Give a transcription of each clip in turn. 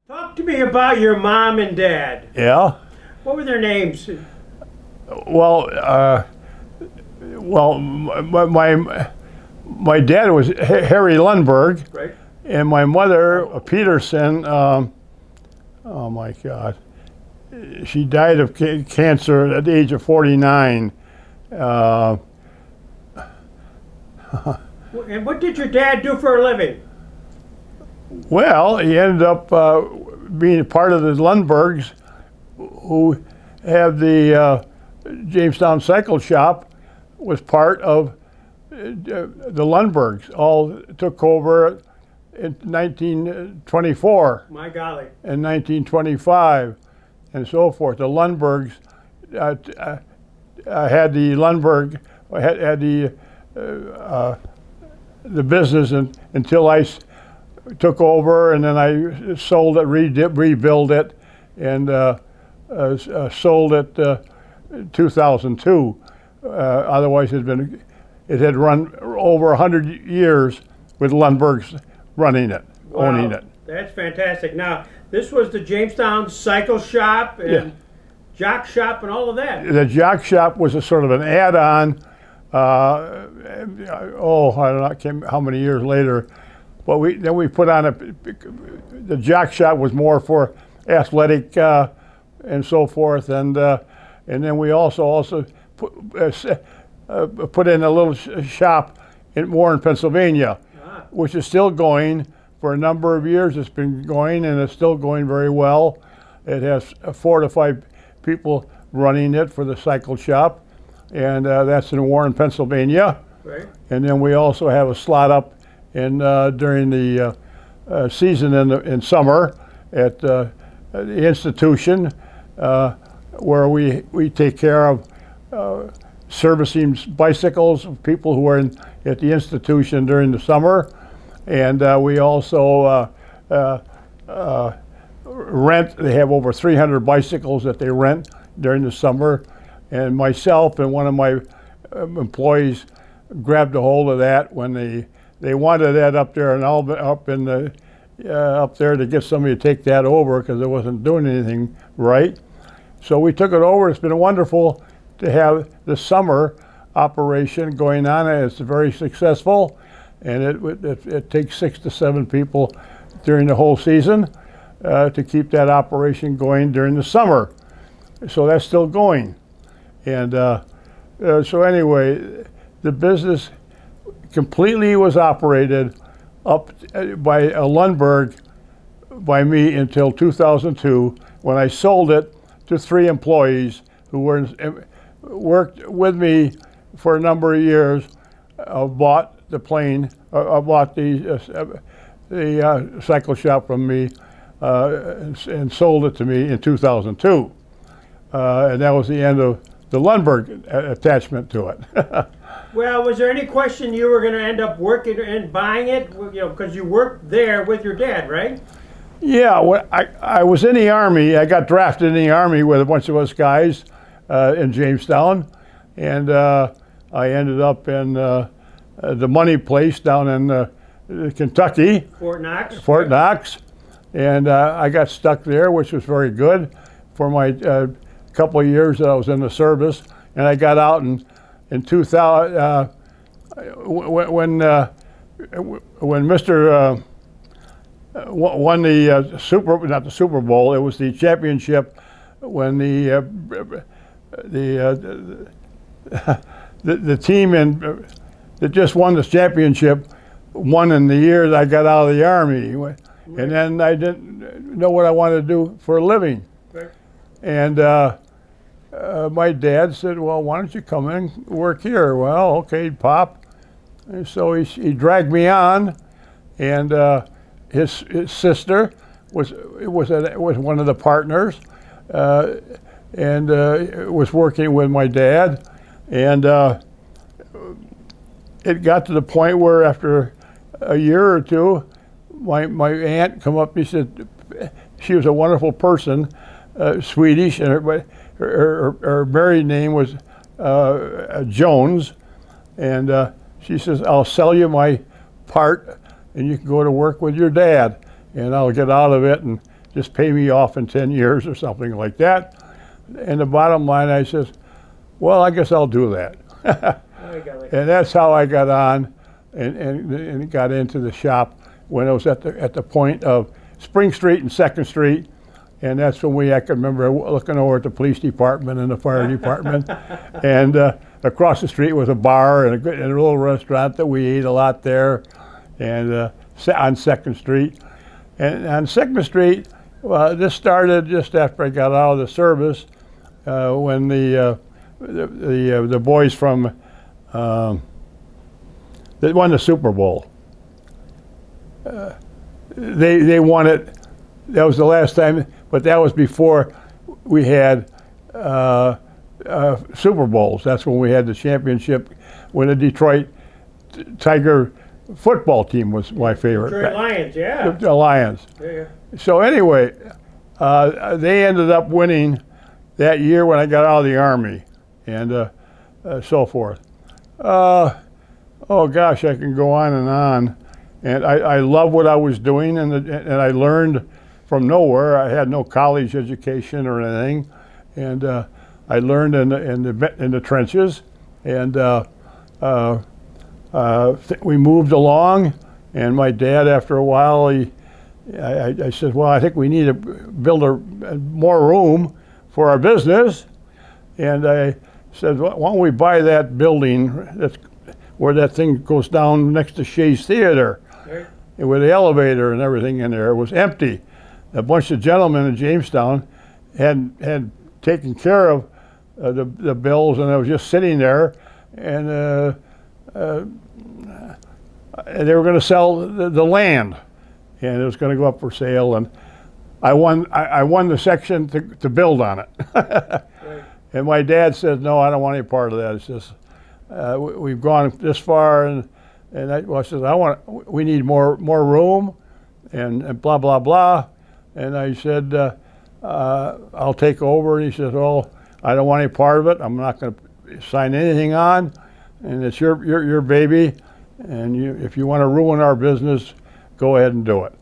Talk to me about your mom and dad. Yeah. What were their names? Well, my dad was Harry Lundberg, Right. and my mother Peterson. Oh my God, she died of cancer at the age of 49. And what did your dad do for a living? Well, he ended up being part of the Lundbergs, who have the Jamestown Cycle Shop, was part of the Lundbergs. All took over in 1924 My golly. and 1925 and so forth. The Lundbergs had the Lundberg had the business until I took over, and then I sold it, rebuilt it, and sold it 2002. Otherwise, it had run over 100 years with Lundberg's running it, owning it. That's fantastic. Now, this was the Jamestown Cycle Shop and Jock Shop and all of that. The Jock Shop was a sort of an add-on. I don't know, I can't, how many years later, but then we put on the Jock Shop was more for athletic and so forth, and then we also put in a little shop in Warren, Pennsylvania, which is still going for a number of years. It's been going, and it's still going very well. It has 4 to 5 people running it for the cycle shop, and that's in Warren, Pennsylvania. Right. And then we also have a slot up during the season in summer at the institution, where we take care of servicing bicycles of people who are at the institution during the summer, and we also rent. They have over 300 bicycles that they rent during the summer, and myself and one of my employees grabbed a hold of that when they wanted that up there and up there to get somebody to take that over because it wasn't doing anything right. So we took it over. It's been wonderful to have the summer operation going on. It's very successful, and it takes 6 to 7 people during the whole season to keep that operation going during the summer. So that's still going. And so anyway, the business completely was operated up by a Lundberg by me until 2002, when I sold it to 3 employees who worked with me for a number of years, bought the cycle shop from me and sold it to me in 2002. And that was the end of the Lundberg attachment to it. Well, was there any question you were going to end up working and buying it? Because you worked there with your dad, right? Yeah, when I was in the Army. I got drafted in the Army with a bunch of us guys in Jamestown, and I ended up in the money place down in Kentucky. Fort Knox. Fort Knox, and I got stuck there, which was very good for my couple of years that I was in the service. And I got out in 2000 when Mr. Won the not the Super Bowl. It was the championship when the team that just won this championship won in the year that I got out of the Army, and then I didn't know what I wanted to do for a living. Right. And my dad said, "Well, why don't you come in and work here?" Well, okay, Pop. And so he dragged me on, and his sister was one of the partners, and was working with my dad, and it got to the point where after a year or two, my aunt come up and she said, she was a wonderful person, Swedish, and her married name was Jones, and she says, "I'll sell you my part, and you can go to work with your dad, and I'll get out of it." And just pay me off in 10 years or something like that. And the bottom line, I says, well, I guess I'll do that. And that's how I got on and got into the shop when I was at the point of Spring Street and 2nd Street. And that's when I can remember looking over at the police department and the fire department. And across the street was a bar and a little restaurant that we ate a lot there, and on 2nd Street. And on 2nd Street, this started just after I got out of the service, when the boys from that won the Super Bowl. They won it. That was the last time, but that was before we had Super Bowls. That's when we had the championship, when the Detroit Tiger football team was my favorite. Detroit Lions, yeah. The Lions. Yeah. So anyway, they ended up winning that year when I got out of the Army, and so forth. Oh gosh, I can go on and on. And I love what I was doing, and I learned from nowhere. I had no college education or anything, and I learned in the trenches. And we moved along, and my dad, after a while, I said, well, I think we need to build more room for our business. And I said, why don't we buy that building that's where that thing goes down next to Shea's Theater, Right. with the elevator and everything in there. It was empty. A bunch of gentlemen in Jamestown had taken care of the bills, and I was just sitting there, and they were going to sell the land, and it was going to go up for sale, and I won the section to build on it. Right. And my dad said, no, I don't want any part of that. It's just we've gone this far, and I said, we need more room, and blah blah blah. And I said, I'll take over. And he said, well, I don't want any part of it. I'm not going to sign anything on, and it's your baby. And if you want to ruin our business, go ahead and do it.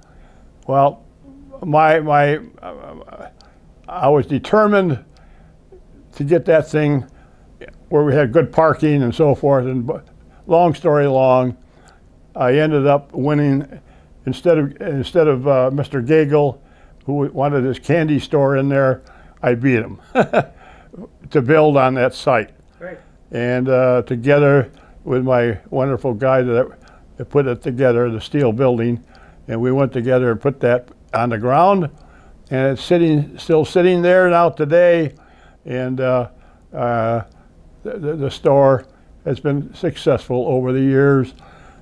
Well, I was determined to get that thing where we had good parking and so forth. And long story long, I ended up winning instead of Mr. Gagel, who wanted his candy store in there. I beat him to build on that site. Right. And together with my wonderful guy that put it together, the steel building, and we went together and put that on the ground, and it's still sitting there now today. And the store has been successful over the years.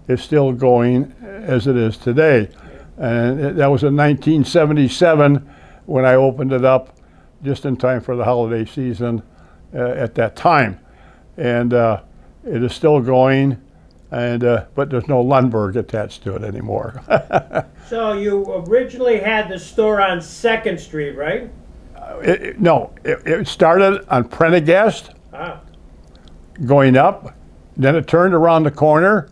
It's still going as it is today. And that was in 1977 when I opened it up, just in time for the holiday season at that time. And it is still going, and but there's no Lundberg attached to it anymore. So you originally had the store on 2nd Street, right? It started on Prendergast, Ah. going up, then it turned around the corner,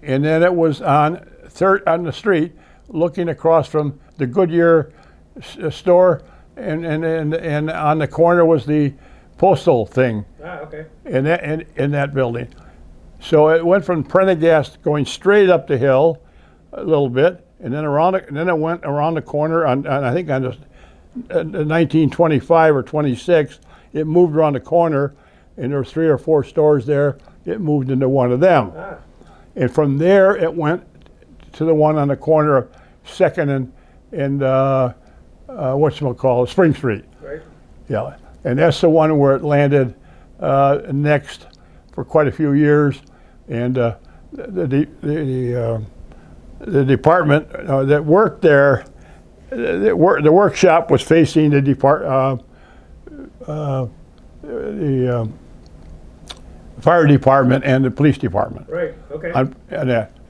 and then it was on the street, looking across from the Goodyear store, and on the corner was the postal thing. Ah, okay. In that building. So it went from Prendergast going straight up the hill a little bit, and then then it went around the corner on I think on the 1925 or 26. It moved around the corner, and there were 3 or 4 stores there. It moved into one of them, Ah. and from there it went to the one on the corner of 2nd and whatchamacallit, Spring Street. Right. Yeah, and that's the one where it landed next for quite a few years, and the department that worked there, the workshop was facing the fire department and the police department. Right. Okay.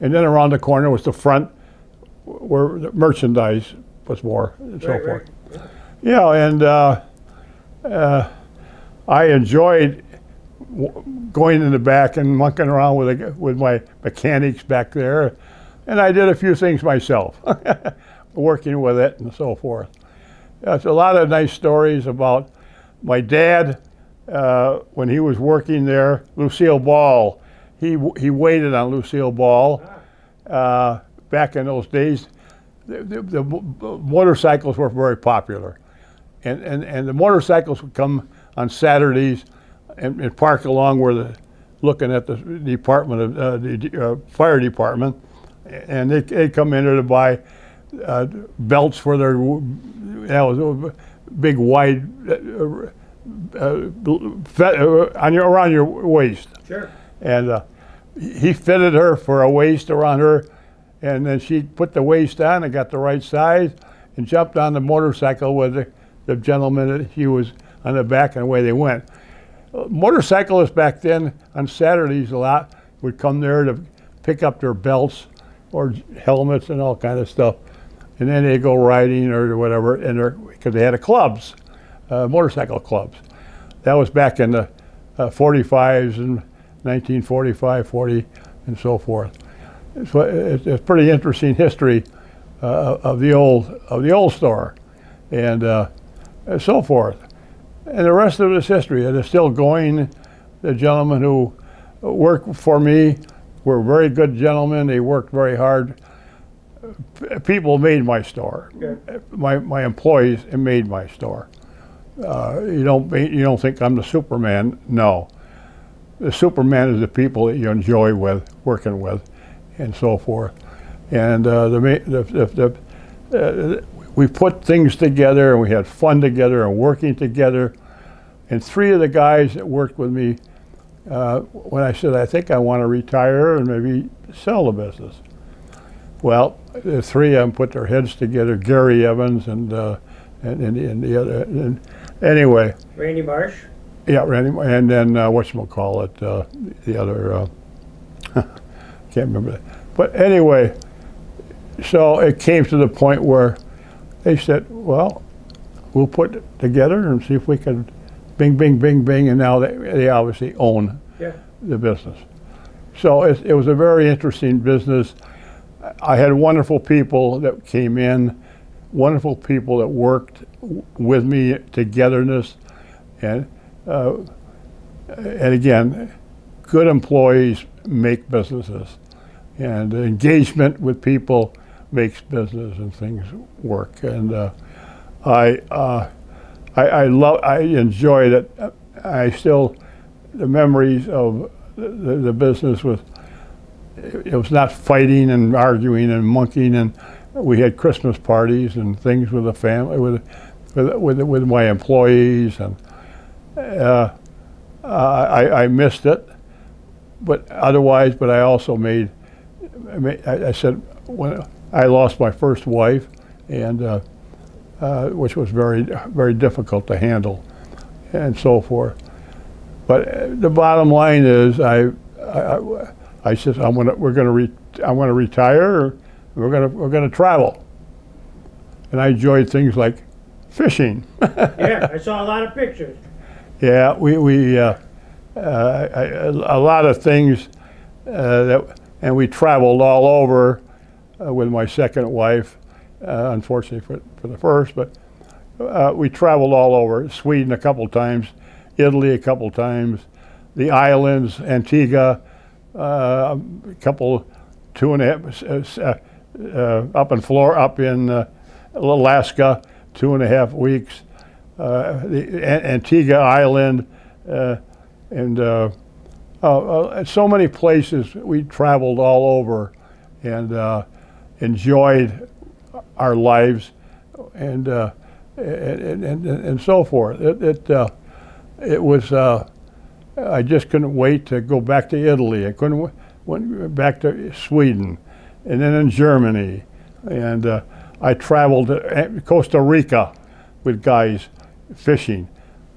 And then around the corner was the front where the merchandise was more and so forth. Right. Yeah, and I enjoyed going in the back and monkeying around with my mechanics back there, and I did a few things myself, working with it and so forth. That's a lot of nice stories about my dad when he was working there. Lucille Ball, he waited on Lucille Ball. Back in those days, the motorcycles were very popular, and the motorcycles would come on Saturdays and park along where looking at the department of the fire department, and they'd come in there to buy belts for their big wide around your waist. Sure. And he fitted her for a waist around her, and then she put the waist on and got the right size and jumped on the motorcycle with the gentleman that he was on the back, and away they went. Motorcyclists back then on Saturdays a lot would come there to pick up their belts or helmets and all kind of stuff, and then they'd go riding or whatever, and because they had clubs, motorcycle clubs. That was back in the 45s and 1945, 40, and so forth. So it's pretty interesting history of the old store, and so forth. And the rest of it is history. It is still going. The gentlemen who worked for me were very good gentlemen. They worked very hard. People made my store. Okay. My employees made my store. You don't think I'm the Superman? No. The Superman is the people that you enjoy working with, and so forth. And we put things together, and we had fun together and working together. And three of the guys that worked with me, when I said, I think I want to retire and maybe sell the business. Well, the three of them put their heads together, Gary Evans and the other. And anyway. Randy Marsh? Yeah, Randy, and then whatchamacallit, the other, can't remember that. But anyway, so it came to the point where they said, well, we'll put it together and see if we can bing, bing, bing, bing, and now they obviously own the business. So it was a very interesting business. I had wonderful people that came in, wonderful people that worked with me, togetherness, and again, good employees make businesses, and engagement with people makes business and things work. And I enjoyed it. The memories of the business it was not fighting and arguing and monkeying, and we had Christmas parties and things with the family, with my employees, and I missed it, but I also I said, when I lost my first wife, and which was very, very difficult to handle, and so forth. But the bottom line is, I said, I'm going to retire, or we're going to travel, and I enjoyed things like fishing. Yeah, I saw a lot of pictures. Yeah, a lot of things and we traveled all over with my second wife, unfortunately for the first, but we traveled all over. Sweden a couple times, Italy a couple times, the islands, Antigua, a couple, 2.5, up in Alaska, 2.5 weeks, the Antigua Island, and so many places. We traveled all over and enjoyed our lives, and so forth. It was. I just couldn't wait to go back to Italy. I went back to Sweden, and then in Germany, and I traveled to Costa Rica with guys fishing,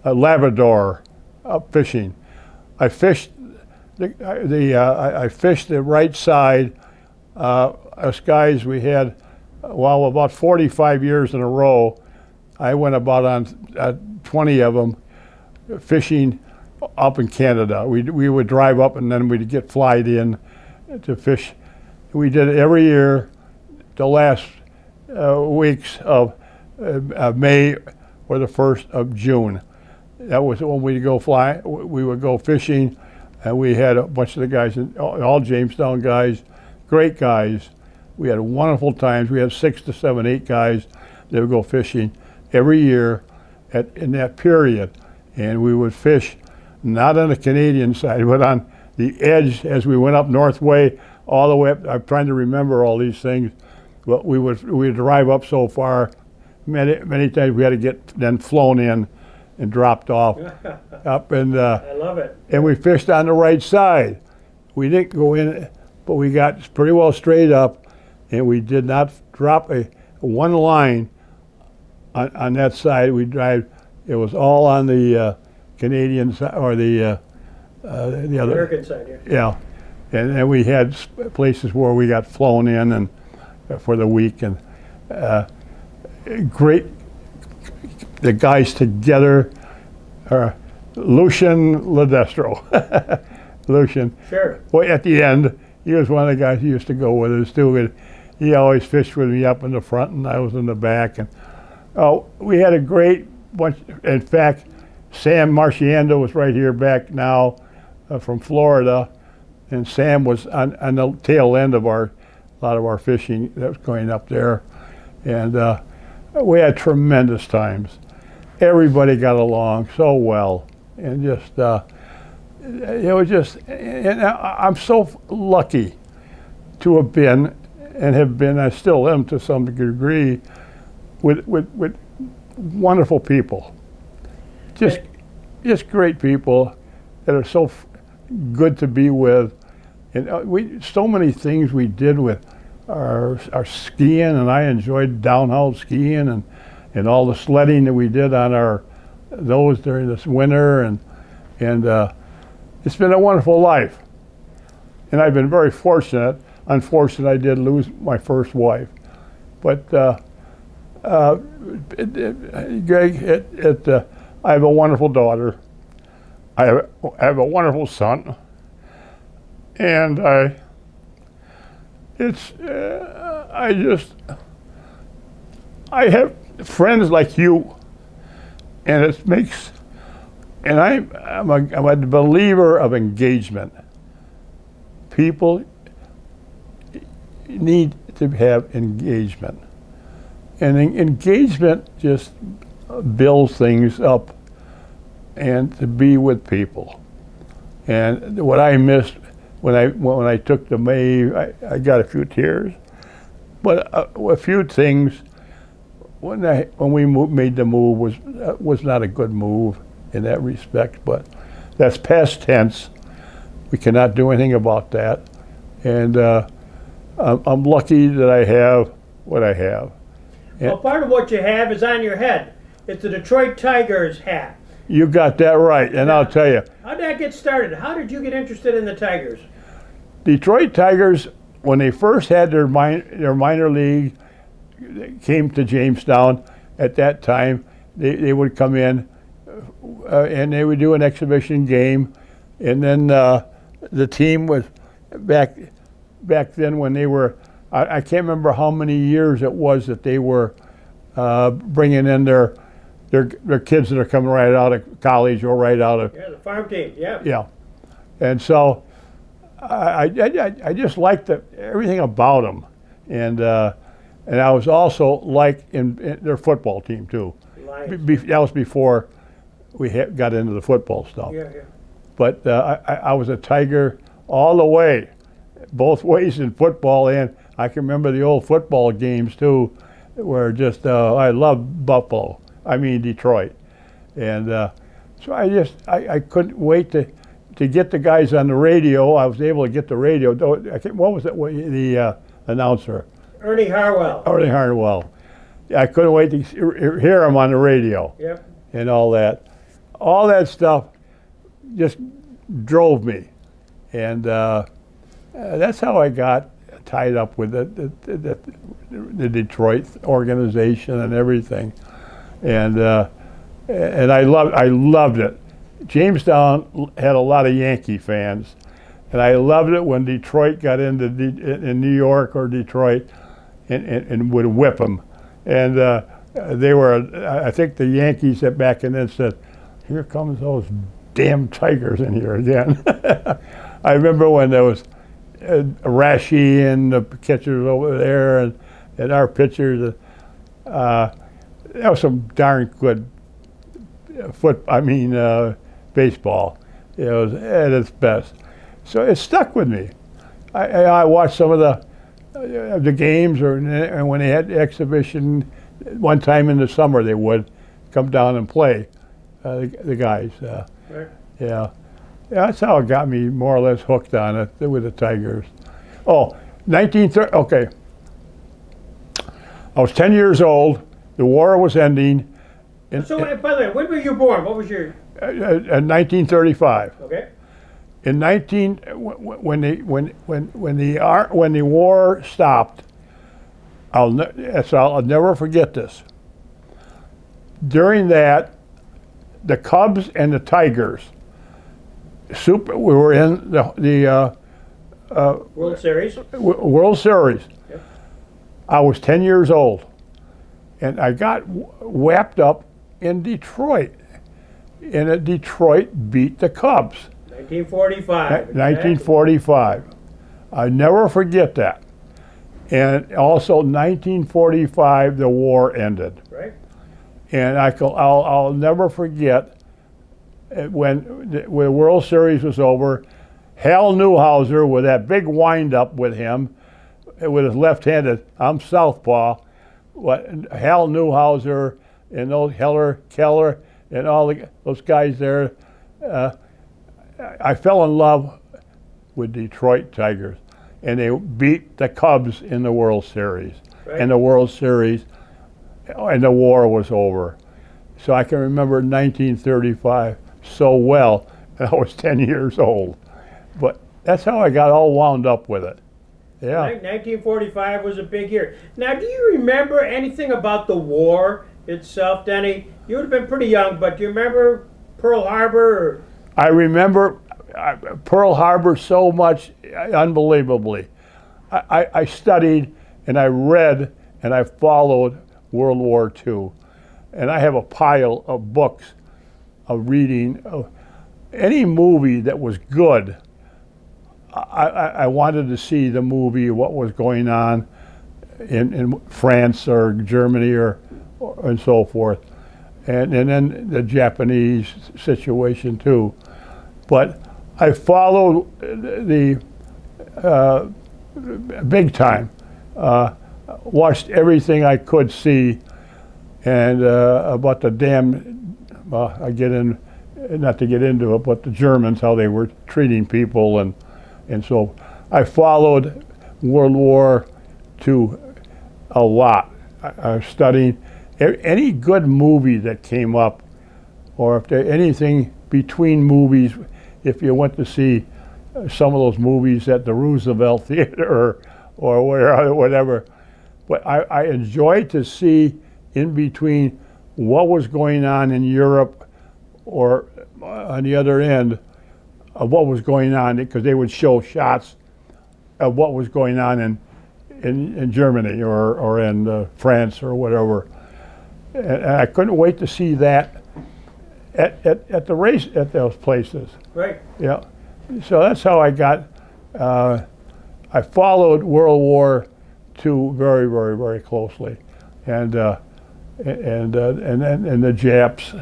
Labrador fishing. I fished I fished the right side. Us guys, we had about 45 years in a row. I went about on 20 of them fishing up in Canada. We would drive up and then we'd get flight in to fish. We did it every year. The last weeks of May or the 1st of June. That was when we'd go fly. We would go fishing, and we had a bunch of the guys, all Jamestown guys, great guys. We had wonderful times. We had 6 to 7, 8 guys that would go fishing every year in that period. And we would fish not on the Canadian side, but on the edge as we went up North Way, all the way up. I'm trying to remember all these things. But we would drive up so far. Many times we had to get then flown in and dropped off up, and I love it. And we fished on the right side. We didn't go in, but we got pretty well straight up, and we did not drop one line on that side. We drive. It was all on the Canadian side or the other American side. Yeah, and we had places where we got flown in and for the week, and great. The guys together are Lucian Ledestro. Lucian. Sure. Well, at the end, he was one of the guys who used to go with us too. He always fished with me up in the front, and I was in the back. And we had a great bunch. In fact, Sam Marciando was right here back now from Florida, and Sam was on the tail end of a lot of our fishing that was going up there, and we had tremendous times. Everybody got along so well, and just it was just. And I'm so lucky to have been, and have been. I still am to some degree, with wonderful people. Just great people that are so good to be with, and so many things we did with our skiing, and I enjoyed downhill skiing and all the sledding that we did on those during this winter, and it's been a wonderful life. And I've been very fortunate. Unfortunate, I did lose my first wife, but Greg, I have a wonderful daughter. I have a wonderful son, and I have friends like you, and I'm a believer of engagement. People need to have engagement, and engagement just builds things up, and to be with people. And what I missed when I took the May, I got a few tears, but a few things. When we made the move was not a good move in that respect, but that's past tense. We cannot do anything about that, and I'm lucky that I have what I have. Well, part of what you have is on your head. It's the Detroit Tigers hat. You got that right, and I'll tell you. How did that get started? How did you get interested in the Tigers? Detroit Tigers, when they first had their minor league, they came to Jamestown at that time. They would come in and they would do an exhibition game, and then the team was back then when they were. I can't remember how many years it was that they were bringing in their kids that are coming right out of college or right out of the farm team. Yeah, and so I just liked everything about them, and I was also in their football team too. That was before we got into the football stuff. Yeah. But I was a Tiger all the way, both ways in football, and I can remember the old football games too, where just I loved Detroit, and so I couldn't wait to get the guys on the radio. I was able to get the radio. What was it? The announcer? Ernie Harwell. Ernie Harwell. I couldn't wait to hear him on the radio. Yep. And all that. All that stuff just drove me. And that's how I got tied up with the Detroit organization and everything. And I loved it. Jamestown had a lot of Yankee fans, and I loved it when Detroit got in New York or Detroit and would whip them. And they were, I think the Yankees that back in then said, here comes those damn Tigers in here again. I remember when there was Rashi and the catchers over there and our pitchers. That was some darn good baseball. It was at its best. So it stuck with me. I watched some of the games, and when they had the exhibition, one time in the summer they would come down and play, the guys. Right. Yeah, that's how it got me more or less hooked on it with the Tigers. Oh, 1930. Okay, I was 10 years old. The war was ending. So, by the way, when were you born? What was your? 1935. Okay. In when the war stopped, I'll never forget this. During that, the Cubs and the Tigers, we were in the World Series. World Series. Yep. I was 10 years old, and I got wrapped up in Detroit, and Detroit beat the Cubs. 1945. 1945. I never forget that. And also 1945, the war ended. Right. And I'll never forget when the World Series was over, Hal Newhouser with that big wind-up with him, with his left-handed, I'm southpaw, Hal Newhouser and those Keller and all those guys there, I fell in love with Detroit Tigers, and they beat the Cubs in the World Series. Right. And the World Series, and the war was over. So I can remember 1935 so well, and I was 10 years old. But that's how I got all wound up with it. Yeah. 1945 was a big year. Now, do you remember anything about the war itself, Denny? You would have been pretty young, but do you remember Pearl Harbor? I remember Pearl Harbor so much, unbelievably. I studied and I read and I followed World War II. And I have a pile of books of reading. Any movie that was good, I wanted to see the movie, what was going on in France or Germany and so forth. And then the Japanese situation too. But I followed the big time, watched everything I could see, and about the damn, not to get into it, but the Germans, how they were treating people, and so I followed World War II a lot. I was studying any good movie that came up, or if there anything between movies, if you went to see some of those movies at the Roosevelt Theater or whatever. But I enjoyed to see in between what was going on in Europe or on the other end of what was going on, because they would show shots of what was going on in Germany or in France or whatever. And I couldn't wait to see that at the race at those places. Right. Yeah. So that's how I got. I followed World War II very, very, very closely, and the Japs,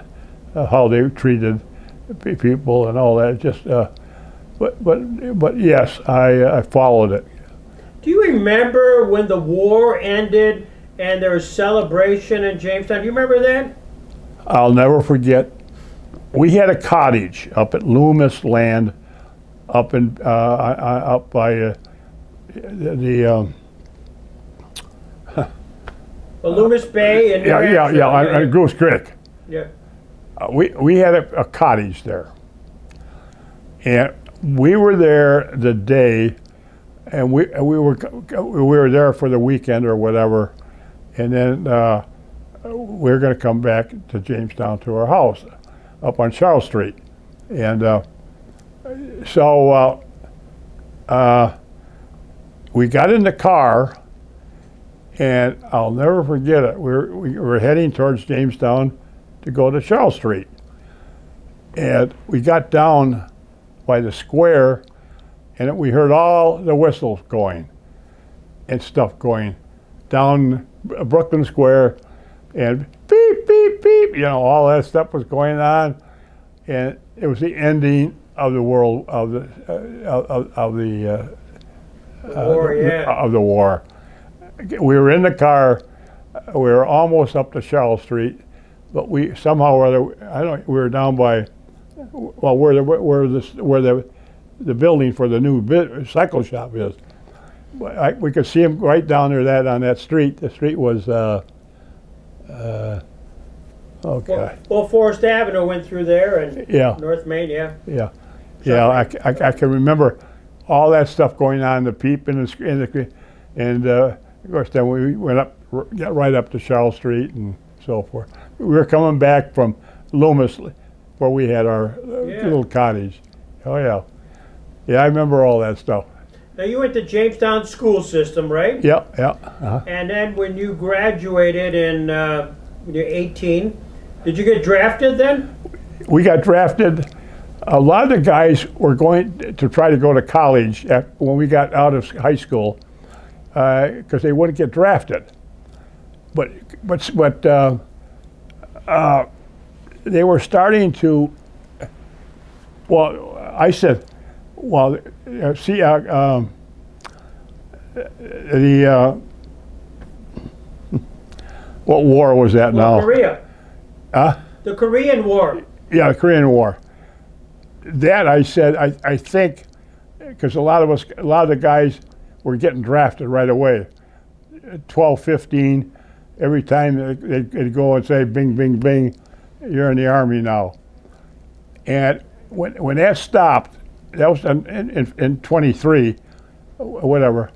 how they treated people and all that. Just, but yes, I followed it. Do you remember when the war ended and there was celebration in Jamestown? Do you remember that? I'll never forget. We had a cottage up at Loomis Land, up by the Loomis Bay and on Goose Creek. Yeah. We had a cottage there, and we were there the day, and we were there for the weekend or whatever, and then we were going to come back to Jamestown to our house up on Charles Street, and so we got in the car, And I'll never forget it. We were heading towards Jamestown to go to Charles Street. And we got down by the square, and we heard all the whistles going and stuff going down Brooklyn Square, and beep, beep, beep, all that stuff was going on. And it was the ending of the world, of the War, yeah. of the war. We were in the car. We were almost up to Charles Street, but we somehow or other, we were down by, well, where the building for the new cycle shop is. We could see him right down there on that street. The street was, okay. Well, Forest Avenue went through there, and Yeah. North Main, yeah. Yeah, yeah. I can remember all that stuff going on. The peep and of course then we got right up to Charles Street and so forth. We were coming back from Loomis, where we had our little cottage. Oh yeah, yeah. I remember all that stuff. Now, you went to Jamestown school system, right? Yeah, yeah. Uh-huh. And then when you graduated when you're 18, did you get drafted then? We got drafted. A lot of the guys were going to try to go to college when we got out of high school because they wouldn't get drafted. But they were starting to. Well, I said, well, see, what war was that now? Korea. The Korean War. Yeah, the Korean War. That I said, I think, because a lot of the guys were getting drafted right away, 12, 15, every time they'd go and say, bing, bing, bing, you're in the Army now. And when that stopped, that was in 23, whatever,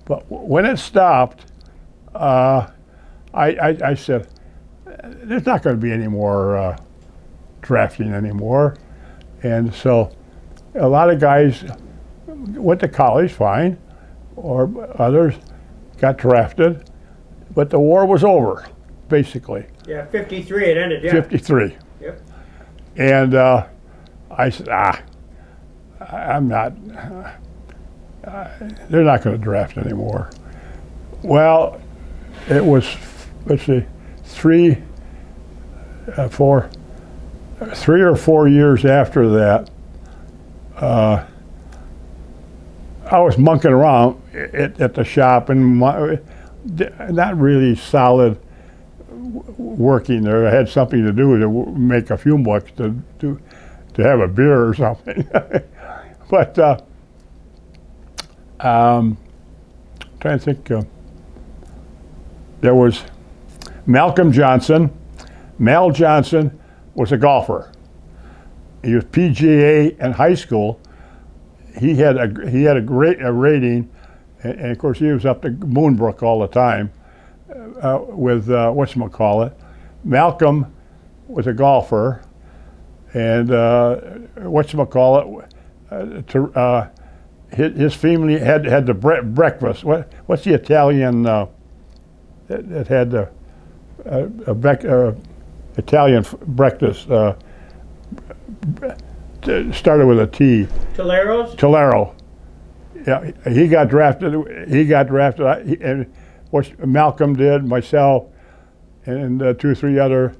but when it stopped, I said, there's not going to be any more drafting anymore. And so a lot of guys went to college, fine, or others got drafted, but the war was over, basically. Yeah, 53 it ended, yeah. 53. Yep. And I said, I'm not, they're not going to draft anymore. Well, it was, let's see, 3 or 4 years after that, I was monkeying around at the shop and not really solid working there. I had something to do to make a few bucks to have a beer or something. But trying to think, there was Malcolm Johnson. Mal Johnson was a golfer. He was PGA in high school. He had a great rating, and of course he was up to Moonbrook all the time with whatchamacallit. Malcolm was a golfer, and his family had the breakfast. What's the Italian that had the Italian breakfast? Started with a T. Tolero. Yeah, he got drafted. And what Malcolm did, myself, and 2 or 3 other,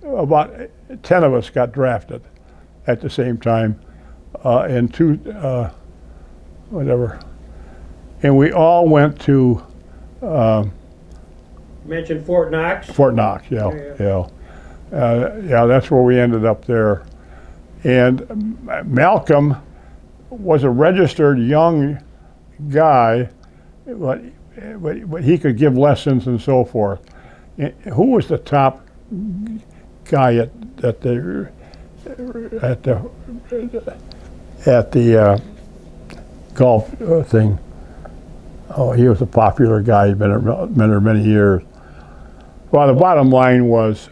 about 10 of us got drafted at the same time, and whatever. And we all went to. You mentioned Fort Knox. Fort Knox, yeah. That's where we ended up there. And Malcolm was a registered young guy, but he could give lessons and so forth. And who was the top guy at the golf thing? Oh, he was a popular guy. He'd been there many years. Well, the bottom line was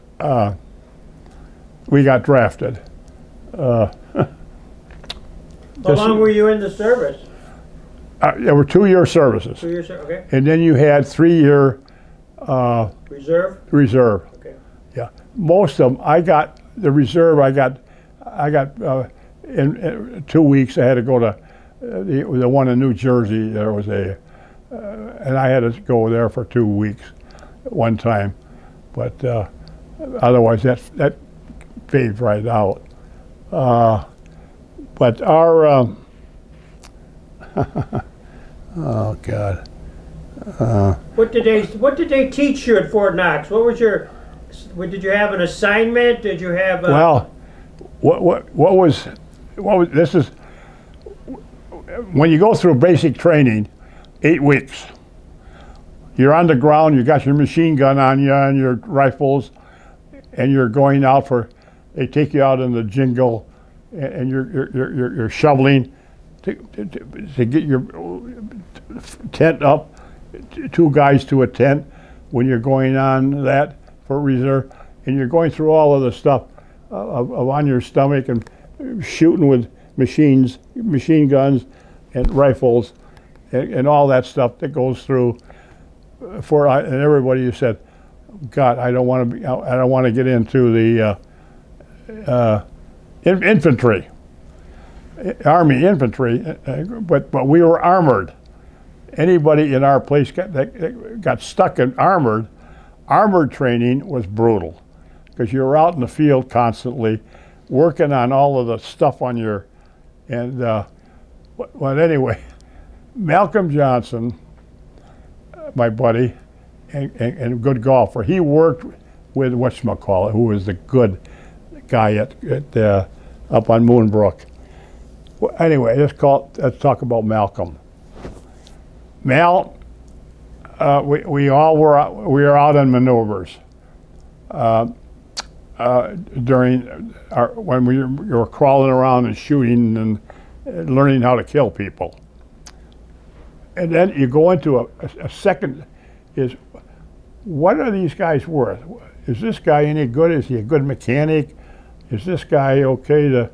we got drafted. How long were you in the service? There were 2-year services. 2 years, okay. And then you had 3-year Reserve? Reserve. Okay. Yeah, most of them. I got the reserve. I got in 2 weeks. I had to go to the one in New Jersey. There was and I had to go there for 2 weeks one time, but otherwise that fades right out. But our oh God. What did they teach you at Fort Knox? Did you have an assignment? Did you have Well, what was this is when you go through basic training, 8 weeks. You're on the ground, you got your machine gun on you and your rifles, and you're going out they take you out in the jingle, and you're shoveling to get your tent up, 2 guys to a tent when you're going on that for reserve, and you're going through all of the stuff of on your stomach and shooting with machine guns and rifles and all that stuff that goes through and everybody said, God, I don't want to get into the infantry, Army infantry, but we were armored. Anybody in our place got stuck in armored training was brutal because you were out in the field constantly working on all of the stuff on your, but anyway, Malcolm Johnson, my buddy, and good golfer, he worked with whatchamacallit, who was the good guy at up on Moonbrook. Well, anyway, let's talk about Malcolm. Mal, we were out on maneuvers during when we were crawling around and shooting and learning how to kill people. And then you go into a second is, what are these guys worth? Is this guy any good? Is he a good mechanic? Is this guy okay to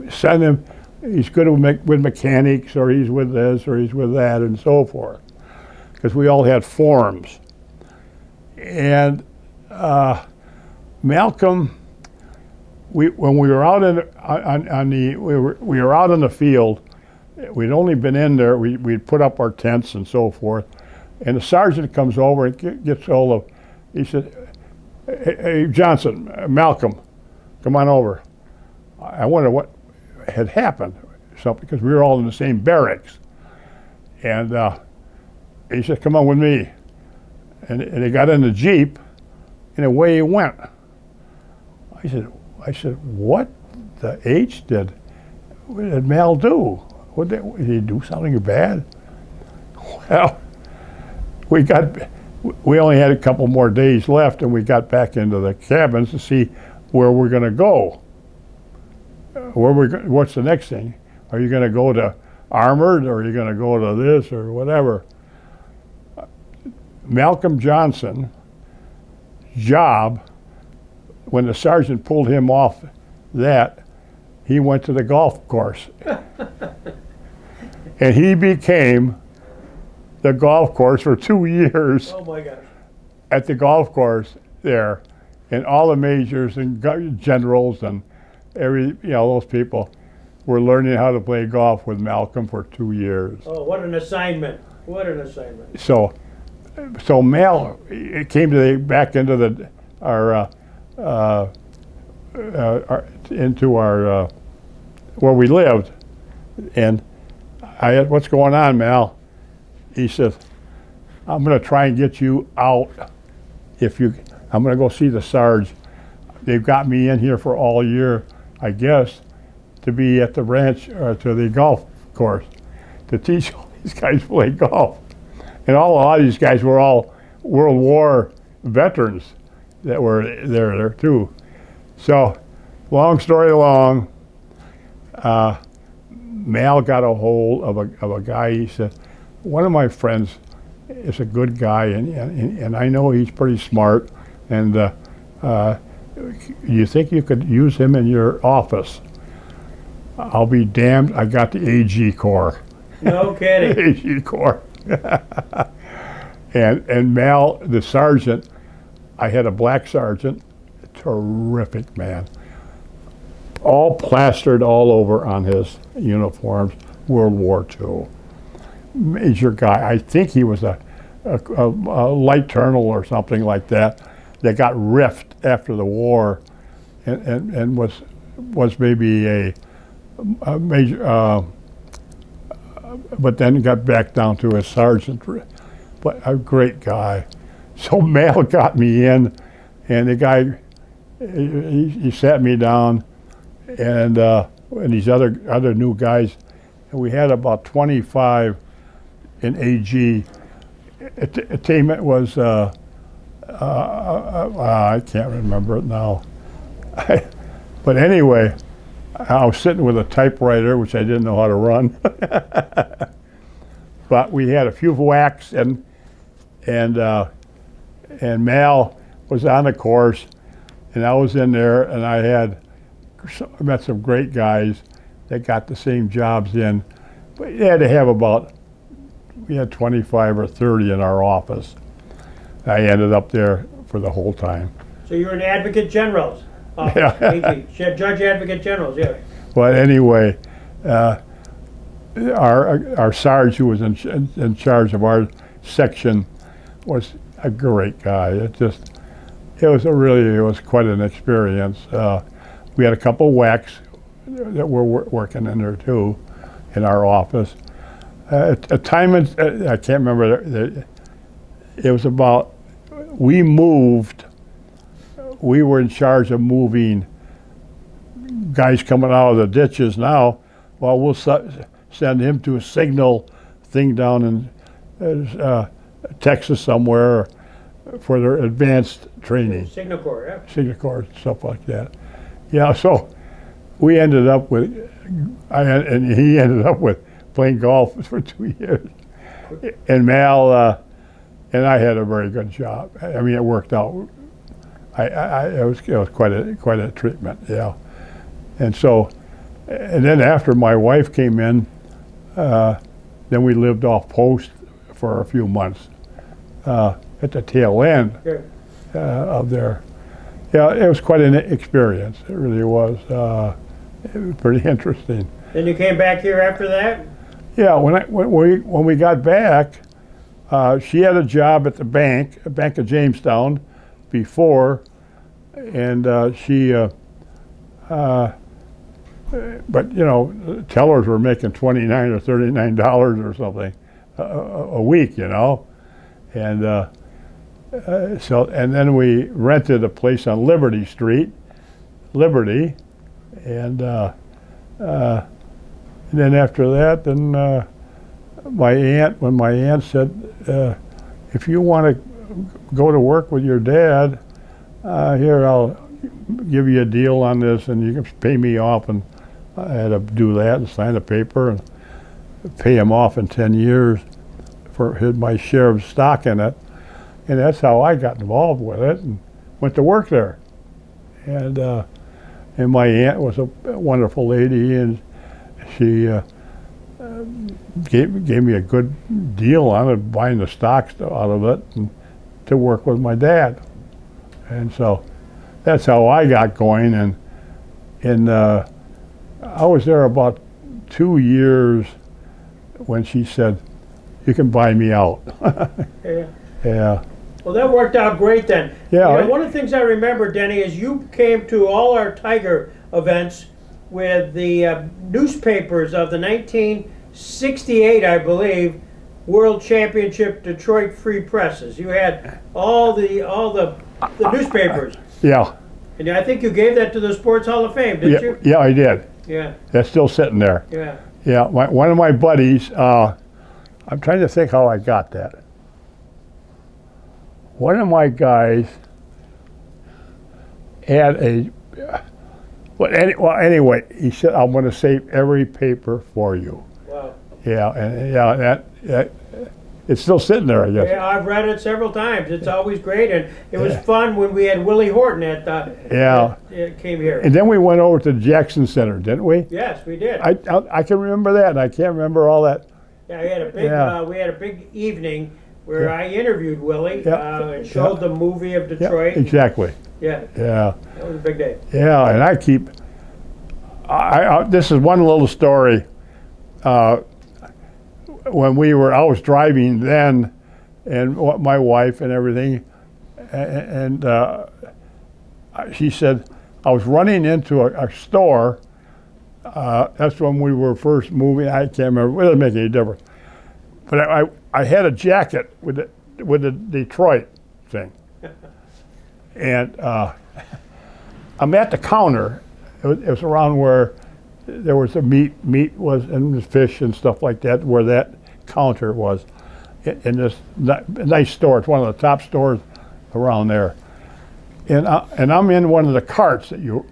send him? He's good with mechanics, or he's with this, or he's with that, and so forth. Because we all had forms. And Malcolm, when we were out we were out in the field. We'd only been in there. We'd put up our tents and so forth. And the sergeant comes over and gets hold of. He said, "Hey Johnson, Malcolm, come on over." I wonder what had happened, because we were all in the same barracks. And he said, "Come on with me." And he got in the Jeep, and away he went. I said, "What the H did Mal do? Did he do something bad?" Well, we only had a couple more days left, and we got back into the cabins to see where we're going to go. What's the next thing? Are you going to go to armored, or are you going to go to this, or whatever? Malcolm Johnson job, when the sergeant pulled him off that, he went to the golf course. And he became the golf course for 2 years. Oh my gosh. At the golf course there, and all the majors and generals and those people were learning how to play golf with Malcolm for 2 years. Oh, what an assignment! What an assignment! So Mal, it came back into our where we lived, and I asked, "What's going on, Mal?" He says, "I'm going to try and get you out. I'm going to go see the Sarge. They've got me in here for all year, I guess, to be at the ranch or to the golf course to teach all these guys to play golf." And a lot of these guys were all World War veterans that were there too. So, long story long, Mal got a hold of a guy. He said, "One of my friends is a good guy, and I know he's pretty smart, and you think you could use him in your office?" I'll be damned, I got the AG Corps. No kidding. AG Corps. And Mal, the sergeant, I had a black sergeant, terrific man, all plastered all over on his uniforms, World War II. Major guy. I think he was a light colonel or something like that got riffed after the war, and was maybe a major, but then got back down to a sergeant. But a great guy. So Mal got me in, and the guy he sat me down, and these other new guys, and we had about 25 in AG. Attainment was I can't remember it now. But anyway, I was sitting with a typewriter, which I didn't know how to run. But we had a few whacks, and Mal was on the course, and I was in there, and I met some great guys that got the same jobs in. But you had to have we had 25 or 30 in our office. I ended up there for the whole time. So you were an advocate general's office, Yeah. Judge Advocate General's, yeah. But anyway, our sarge who was in charge of our section was a great guy. It was quite an experience. We had a couple of whacks that were working in there too, in our office. At a time, I can't remember. It was about, we were in charge of moving guys coming out of the ditches now. Well, we'll send him to a signal thing down in Texas somewhere for their advanced training. Signal Corps, yeah. Signal Corps, stuff like that. Yeah, so we ended up with, and he ended up with playing golf for 2 years. And Mal and I had a very good job. I mean, it worked out. It was quite a treatment, yeah. And so, and then after my wife came in, then we lived off post for a few months at the tail end of there. Yeah, it was quite an experience. It really was. It was pretty interesting. Then you came back here after that? Yeah, when we got back, she had a job at the Bank of Jamestown, before, and but you know, tellers were making $29 or $39 or something a week, you know, and so, and then we rented a place on Liberty Street, and then after that, then when my aunt said, if you want to go to work with your dad, here, I'll give you a deal on this, and you can pay me off. And I had to do that and sign a paper and pay him off in 10 years for my share of stock in it. And that's how I got involved with it and went to work there. And my aunt was a wonderful lady, and she gave me a good deal on it, buying the stocks out of it, and to work with my dad. And so that's how I got going. And I was there about 2 years when she said, "You can buy me out." Yeah. Yeah. Well, that worked out great then. Yeah. You know, one of the things I remember, Denny, is you came to all our Tiger events with the newspapers of the 1968, I believe, World Championship Detroit Free Presses. You had all the newspapers. Yeah. And I think you gave that to the Sports Hall of Fame, didn't you? Yeah, I did. Yeah. That's still sitting there. Yeah. Yeah. One of my buddies, I'm trying to think how I got that. One of my guys had anyway, he said, "I'm going to save every paper for you." Wow. Yeah, and that it's still sitting there, I guess. Yeah, I've read it several times. It's always great, and it was fun when we had Willie Horton came here. And then we went over to the Jackson Center, didn't we? Yes, we did. I can remember that, and I can't remember all that. Yeah, we had a big evening where I interviewed Willie and showed the movie of Detroit. Exactly. Yeah. Yeah. That was a big day. Yeah, and I keep. This is one little story. When I was driving then, and my wife and everything, and she said, I was running into a store. That's when we were first moving. I can't remember. It doesn't make any difference. But I had a jacket with the Detroit thing, and I'm at the counter. It was around where there was the meat was, and the fish and stuff like that, where that counter was in this nice store. It's one of the top stores around there. And I'm in one of the carts that you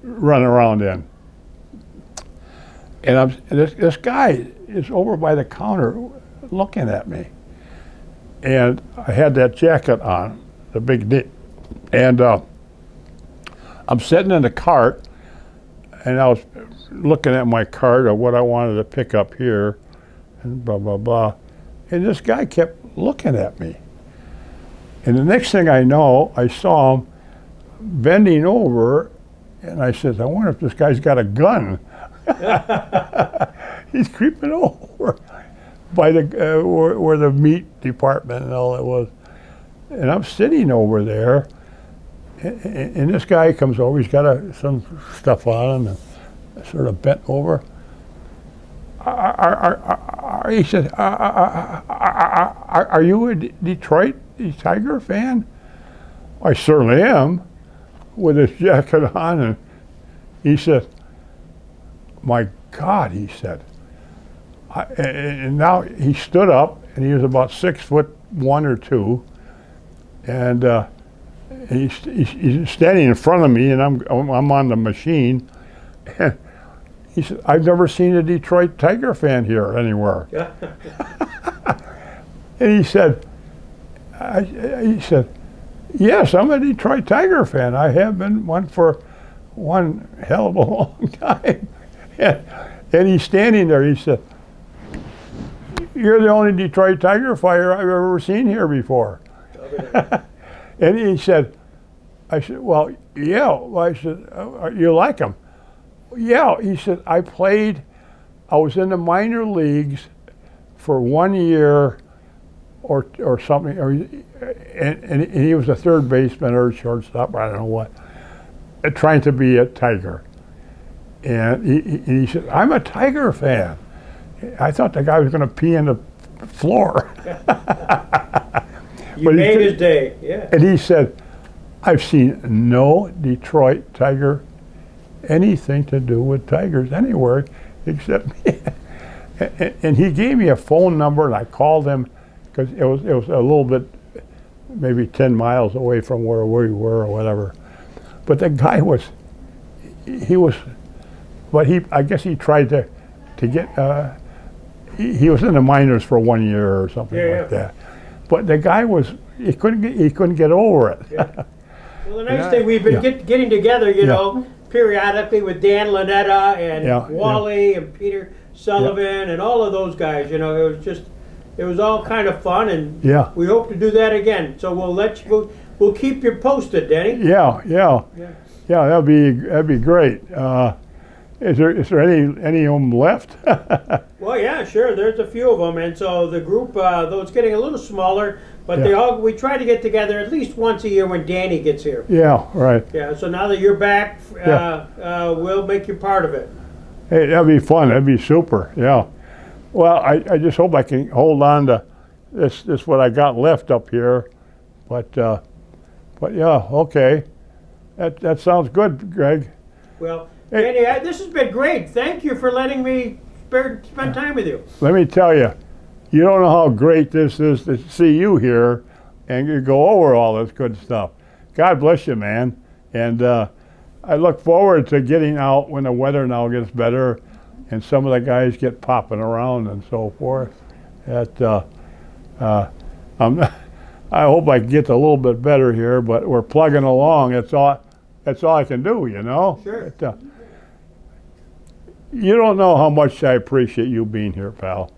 run around in. And this guy is over by the counter looking at me. And I had that jacket on, the big knit. And I'm sitting in the cart, and I was looking at my cart of what I wanted to pick up here, and blah, blah, blah. And this guy kept looking at me. And the next thing I know, I saw him bending over, and I said, I wonder if this guy's got a gun. He's creeping over by the where the meat department and all that was. And I'm sitting over there, and this guy comes over. He's got some stuff on him, and sort of bent over. He said, are you a Detroit Tiger fan? I certainly am, with his jacket on. And he said, my God, he said. And now he stood up, and he was about 6'1" or 2, and he's standing in front of me, and I'm on the machine. And he said, I've never seen a Detroit Tiger fan here anywhere. And he said, yes, I'm a Detroit Tiger fan. I have been one for one hell of a long time. And he's standing there. He said, you're the only Detroit Tiger fighter I've ever seen here before. And he said, I said, well, yeah. I said, you like him? Yeah. He said, I was in the minor leagues for 1 year or something, and he was a third baseman or a shortstop, I don't know what, trying to be a Tiger. And he said, I'm a Tiger fan. I thought the guy was going to pee in the floor. You made his day, yeah. And he said, I've seen no Detroit Tiger anything to do with Tigers anywhere except me. And he gave me a phone number, and I called him because it was a little bit, maybe 10 miles away from where we were or whatever. But the guy I guess he tried to get, he was in the minors for 1 year or something like that. But the guy he couldn't get over it. Yeah. Well, the nice thing, we've been getting together, you know, periodically with Dan Lanetta and Wally and Peter Sullivan and all of those guys. You know, it was all kind of fun, and we hope to do that again. So we'll keep you posted, Denny. Yeah. That'd be great. Is there any of them left? Well, yeah, sure. There's a few of them, and so the group, though it's getting a little smaller, but we try to get together at least once a year when Danny gets here. Yeah, right. Yeah. So now that you're back, we'll make you part of it. Hey, that'd be fun. That'd be super. Yeah. Well, I just hope I can hold on to this what I got left up here, but yeah, okay. That sounds good, Greg. Well, Danny, this has been great. Thank you for letting me spend time with you. Let me tell you, you don't know how great this is to see you here and you go over all this good stuff. God bless you, man. And I look forward to getting out when the weather now gets better and some of the guys get popping around and so forth. I hope I can get a little bit better here, but we're plugging along. That's all I can do, you know? Sure. You don't know how much I appreciate you being here, pal.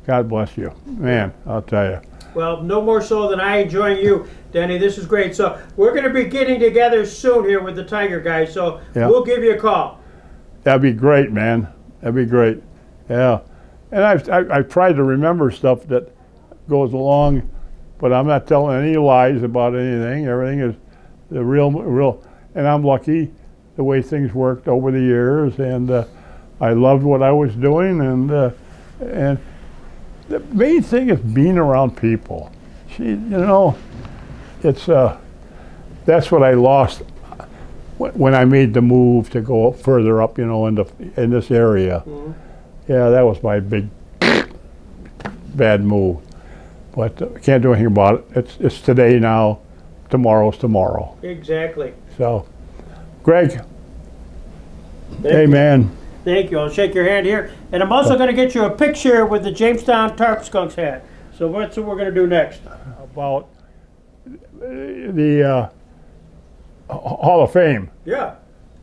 God bless you. Man, I'll tell you. Well, no more so than I enjoying you, Denny. This is great. So we're going to be getting together soon here with the Tiger guys. So Yeah. we'll give you a call. That'd be great, man. That'd be great. Yeah. And I've tried to remember stuff that goes along, but I'm not telling any lies about anything. Everything is the real. And I'm lucky the way things worked over the years, and I loved what I was doing, and the main thing is being around people. It's that's what I lost when I made the move to go further up, in this area. Mhm. Yeah, that was my big bad move. But can't do anything about it. It's today now. Tomorrow's tomorrow. Exactly. So, Greg, Thank hey you. man, Thank you. I'll shake your hand here. And I'm also going to get you a picture with the Jamestown Tarp Skunks hat. So that's what we're going to do next. about the Hall of Fame. Yeah.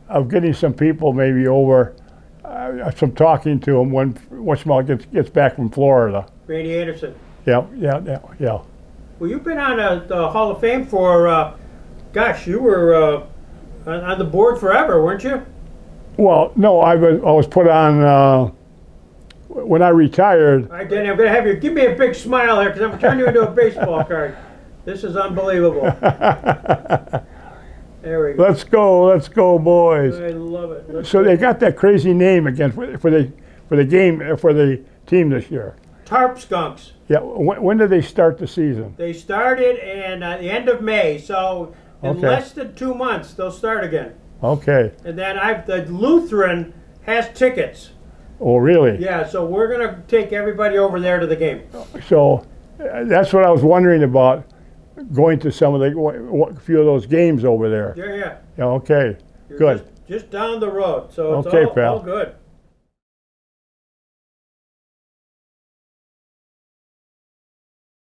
Of getting some people maybe over, some talking to them when once in a while gets back from Florida. Randy Anderson. Yeah. Well, you've been on the Hall of Fame for, gosh, you were on the board forever, weren't you? Well, no, I was put on when I retired. All right, Denny, I'm going to have you give me a big smile here because I'm turning you into a baseball card. This is unbelievable. There we go. Let's go, boys. I love it. So they got that crazy name again for the game for the team this year. Tarp Skunks. Yeah. When did they start the season? They started in the end of May, so in Okay. less than 2 months they'll start again. Okay. And then the Lutheran has tickets. Oh, really? Yeah, so we're gonna take everybody over there to the game. So that's what I was wondering about, going to some of a few of those games over there. Yeah. Yeah, okay, You're good. Just down the road, so it's Okay, all pal. good.